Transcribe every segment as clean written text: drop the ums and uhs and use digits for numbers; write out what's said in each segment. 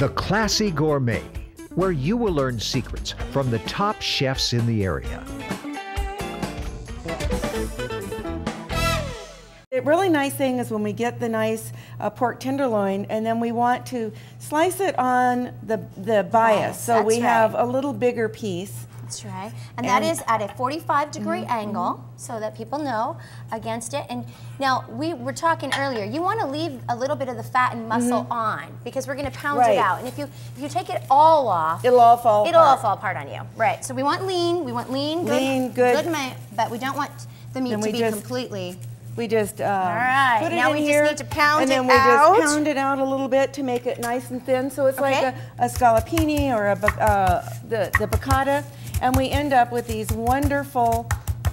The Classy Gourmet, where you will learn secrets from the top chefs in the area. The really nice thing is when we get the nice pork tenderloin, and then we want to slice it on the bias, so we have a little bigger piece. That's right, and that is at a 45-degree angle, so that people know against it. And now we were talking earlier, you want to leave a little bit of the fat and muscle on, because we're going to pound it out. And if you take it all off, it'll all fall apart on you. Right. So we want lean, good meat, but we don't want the meat to be completely. We just all right. put it now in we here, just need to pound and then we just pound it out a little bit to make it nice and thin. So it's like a scallopini or the piccata, and we end up with these wonderful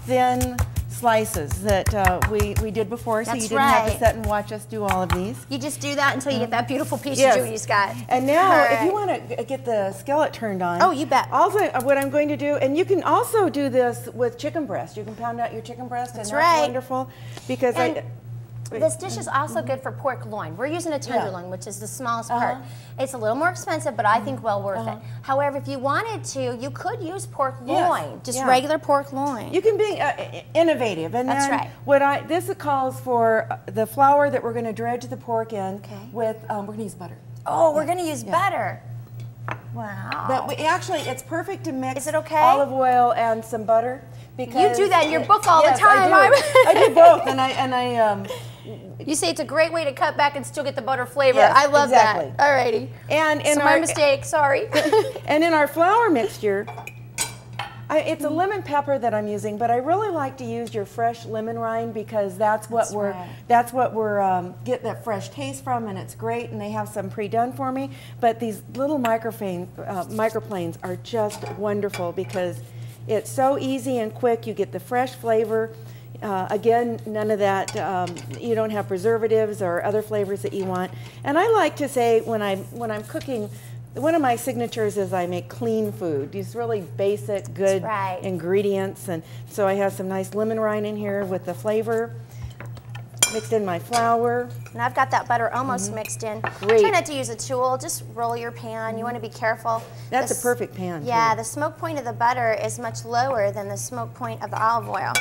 thin slices that we did before, so you didn't have to sit and watch us do all of these. You just do that until you get that beautiful piece Judy's got. And now, if you want to get the skillet turned on, oh, you bet. Also, what I'm going to do, and you can also do this with chicken breast. You can pound out your chicken breast, and that's wonderful. Because this dish is also good for pork loin. We're using a tenderloin, which is the smallest part. It's a little more expensive, but I think well worth it. However, if you wanted to, you could use pork loin, just regular pork loin. You can be innovative, and then this calls for the flour that we're going to dredge the pork in with. We're going to use butter. Oh, we're going to use butter. Wow. But actually, it's perfect to mix Is it okay? olive oil and some butter. Because you do that in your book all the time. I do both, and I you say it's a great way to cut back and still get the butter flavor. Yes, I love that. Alrighty. And so my mistake, sorry. And in our flour mixture, it's a lemon pepper that I'm using, but I really like to use your fresh lemon rind, because that's what we're getting that fresh taste from, and it's great. And they have some pre-done for me. But these little microplanes are just wonderful, because it's so easy and quick. You get the fresh flavor. Again, none of that, you don't have preservatives or other flavors that you want. And I like to say, when I'm cooking, one of my signatures is I make clean food. These really basic, good ingredients. And so I have some nice lemon rind in here with the flavor. Mixed in my flour. And I've got that butter almost mixed in. Great. Try not to use a tool, just roll your pan. You want to be careful. That's a perfect pan. Yeah, the smoke point of the butter is much lower than the smoke point of the olive oil.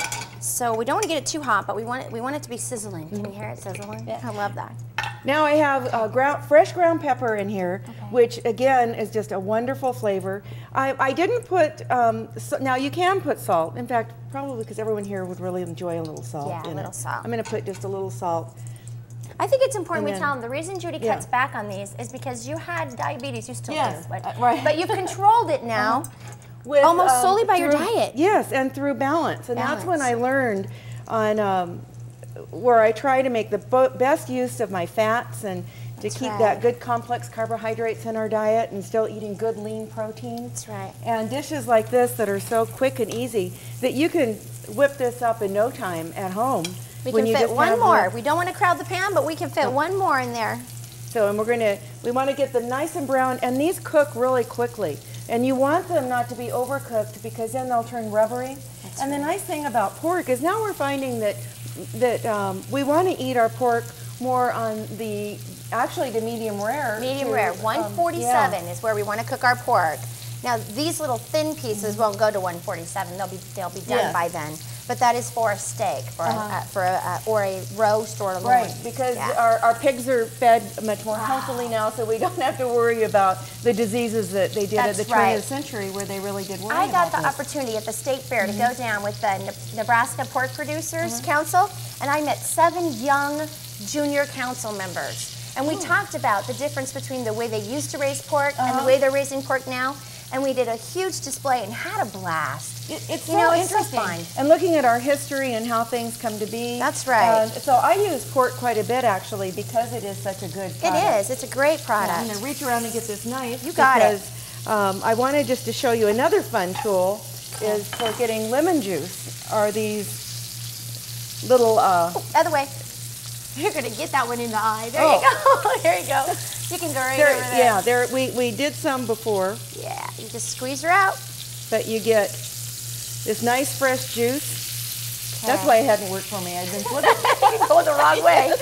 So we don't want to get it too hot, but we want it to be sizzling. Can you hear it sizzling? Yeah. I love that. Now I have fresh ground pepper in here, which again is just a wonderful flavor. I didn't put, now you can put salt. In fact, probably because everyone here would really enjoy a little salt. Yeah, a little salt. I'm going to put just a little salt. I think it's important we tell them the reason Judy cuts back on these is because you had diabetes, you still do, but you've controlled it now almost solely by your diet. Yes, and through balance. And that's when I learned on where I try to make the best use of my fats and to keep that good complex carbohydrates in our diet and still eating good lean protein. That's right. And dishes like this that are so quick and easy that you can whip this up in no time at home. We can fit one more. We don't want to crowd the pan, but we can fit one more in there. So, and we want to get them nice and brown, and these cook really quickly. And you want them not to be overcooked, because then they'll turn rubbery. And the nice thing about pork is now we're finding that we want to eat our pork more on the medium rare. Medium rare. 147 is where we want to cook our pork. Now these little thin pieces won't go to 147. They'll be done by then. But that is for a steak, or a roast or a loin. Right, because our pigs are fed much more healthily now, so we don't have to worry about the diseases that they did at the turn of the century, where they really did worry about I got the opportunity at the state fair to go down with the Nebraska Pork Producers Council, and I met 7 young junior council members. And we talked about the difference between the way they used to raise pork and the way they're raising pork now. And we did a huge display and had a blast. It's so interesting. And looking at our history and how things come to be. That's right. So I use pork quite a bit, actually, because it is such a good product. It is. It's a great product. I'm going to reach around and get this knife. You got it. I wanted just to show you another fun tool is for getting lemon juice. Are these little... other way. You're going to get that one in the eye. There you go. There you go. You can go right over there. Yeah, we did some before. Yeah, you just squeeze her out. But you get this nice fresh juice. That's why it hadn't worked for me. I've been flipping. You're going the wrong way.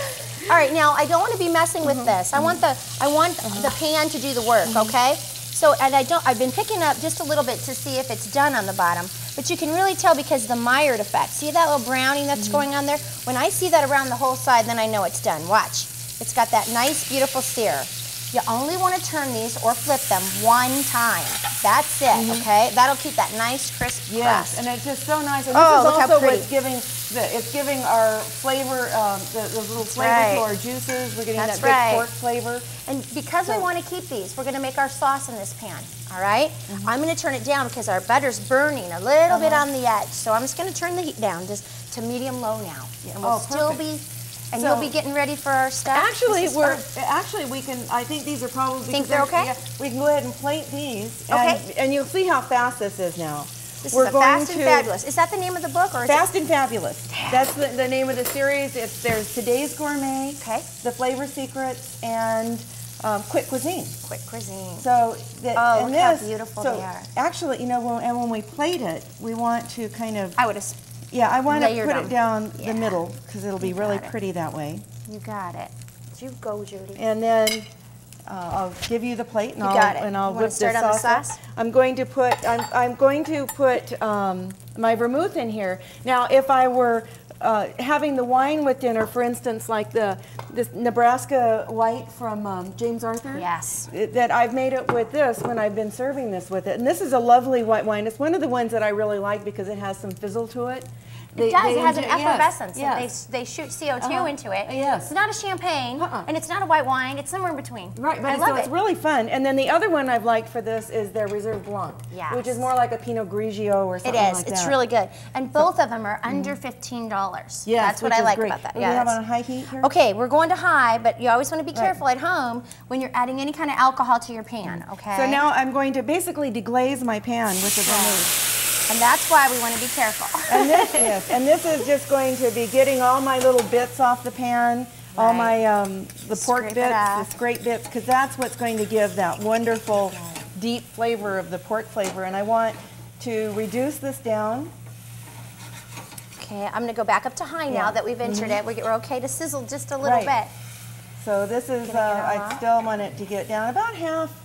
All right, now I don't want to be messing with this. I want the pan to do the work, okay? So, and I've been picking up just a little bit to see if it's done on the bottom, but you can really tell because the mired effect. See that little browning that's going on there? When I see that around the whole side, then I know it's done. Watch. It's got that nice, beautiful sear. You only want to turn these or flip them one time. That's it, okay? That'll keep that nice, crisp crust. And it's just so nice. And Oh, this look is how also pretty. what's giving it's giving our flavor, the little flavor to our juices. We're getting that good pork flavor. And because we want to keep these, we're going to make our sauce in this pan, all right? I'm going to turn it down because our butter's burning a little bit on the edge. So I'm just going to turn the heat down just to medium-low now. And we'll still be, and you'll be getting ready for our stuff. Actually, we can, I think these are probably, think they're okay? Yeah, we can go ahead and plate these. Okay. And you'll see how fast this is now. This is Fast and Fabulous. Is that the name of the book? Or Fast and Fabulous. That's the name of the series. There's Today's Gourmet, the Flavor Secrets, and Quick Cuisine. Quick Cuisine. So, look how beautiful they are. Actually, you know, when we plate it, we want to kind of. I would have. Yeah, I want to put it down the middle because it'll be really pretty that way. You got it. You go, Judy. And then I'll give you the plate, and I'll whip this sauce up. I'm going to put my vermouth in here. Now, if I were having the wine with dinner, for instance, like this Nebraska white from James Arthur. Yes. That I've made it with this when I've been serving this with it. And this is a lovely white wine. It's one of the ones that I really like because it has some fizzle to it. It does. It has an effervescence. Yes. They shoot CO2 into it. Yes. It's not a champagne, and it's not a white wine. It's somewhere in between. Right, but so it's really fun. And then the other one I've liked for this is their Reserve Blanc, which is more like a Pinot Grigio or something like that. It is. It's really good. And both of them are under $15. Yes, that's what I like about that. Yeah, we have on high heat here? Okay, we're going to high, but you always want to be careful at home when you're adding any kind of alcohol to your pan, okay? So now I'm going to basically deglaze my pan with the vermouth. And that's why we want to be careful. And this is just going to be getting all my little bits off the pan, all my the pork bits, the scrape bits, because that's what's going to give that wonderful deep flavor of the pork flavor. And I want to reduce this down. Okay, I'm going to go back up to high now that we've entered it. We're okay to sizzle just a little bit. So this is, I still want it to get down about half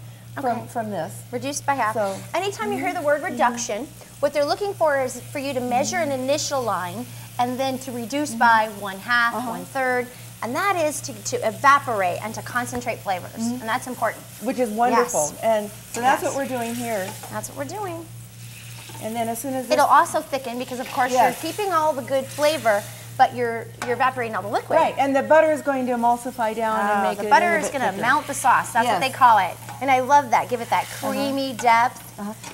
from this. Reduced by half. So, anytime you hear the word reduction, what they're looking for is for you to measure an initial line and then to reduce by 1/2, 1/3, and that is to evaporate and to concentrate flavors, and that's important. Which is wonderful. And so that's what we're doing here. That's what we're doing. And then as soon as it'll also thicken because, of course, you're keeping all the good flavor, but you're evaporating all the liquid. Right, and the butter is going to emulsify down and make it the butter is going to melt the sauce. That's what they call it. And I love that. Give it that creamy depth.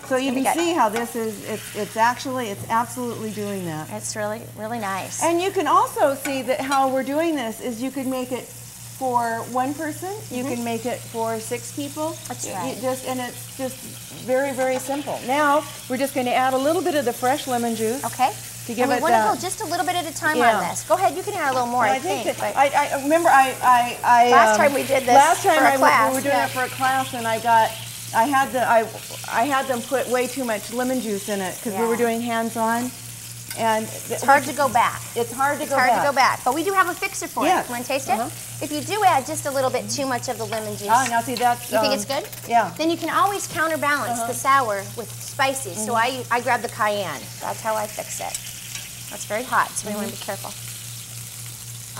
So you can see how this is, it's absolutely doing that. It's really, really nice. And you can also see that how we're doing this is you could make it for one person, you can make it for 6 people. That's right. And it's just very, very simple. Now, we're just going to add a little bit of the fresh lemon juice. Okay. To give and we want to go just a little bit at a time on this. Go ahead, you can add a little more, I think. I remember last time we did this last time for a class. We were doing it for a class, and I had them put way too much lemon juice in it because we were doing hands-on. And it's hard to go back. It's hard to go back. But we do have a fixer for it. You want to taste it? If you do add just a little bit too much of the lemon juice, now see that's. You think it's good? Yeah. Then you can always counterbalance the sour with spicy. So I grab the cayenne. That's how I fix it. That's very hot, so we want to be careful.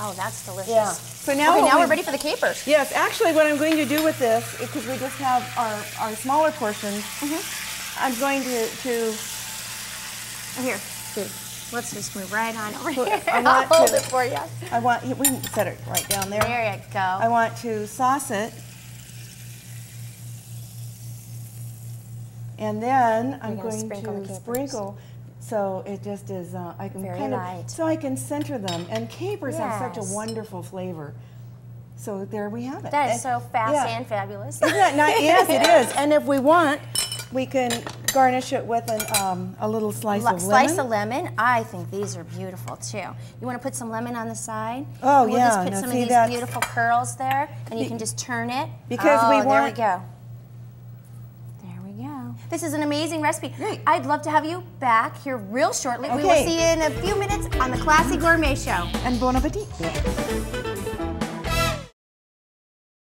Oh, that's delicious. Yeah. So now, now we're ready for the capers. Yes, actually, what I'm going to do with this, because we just have our smaller portions, I'm going to. Here. Let's just move right on over here. I'll hold it for you. We can set it right down there. There you go. I want to sauce it. And then I'm going to sprinkle. So it just is, I can so I can center them. And capers have such a wonderful flavor. So there we have it. That is so fast and fabulous. Isn't that nice? Yes, it is. And if we want, we can garnish it with a little slice of lemon. Slice of lemon. I think these are beautiful too. You want to put some lemon on the side? Oh, we'll just put some of these beautiful curls there, and you can just turn it. Because there we go. This is an amazing recipe. Great. I'd love to have you back here real shortly. We will see you in a few minutes on the Classy Gourmet Show. And bon appetit.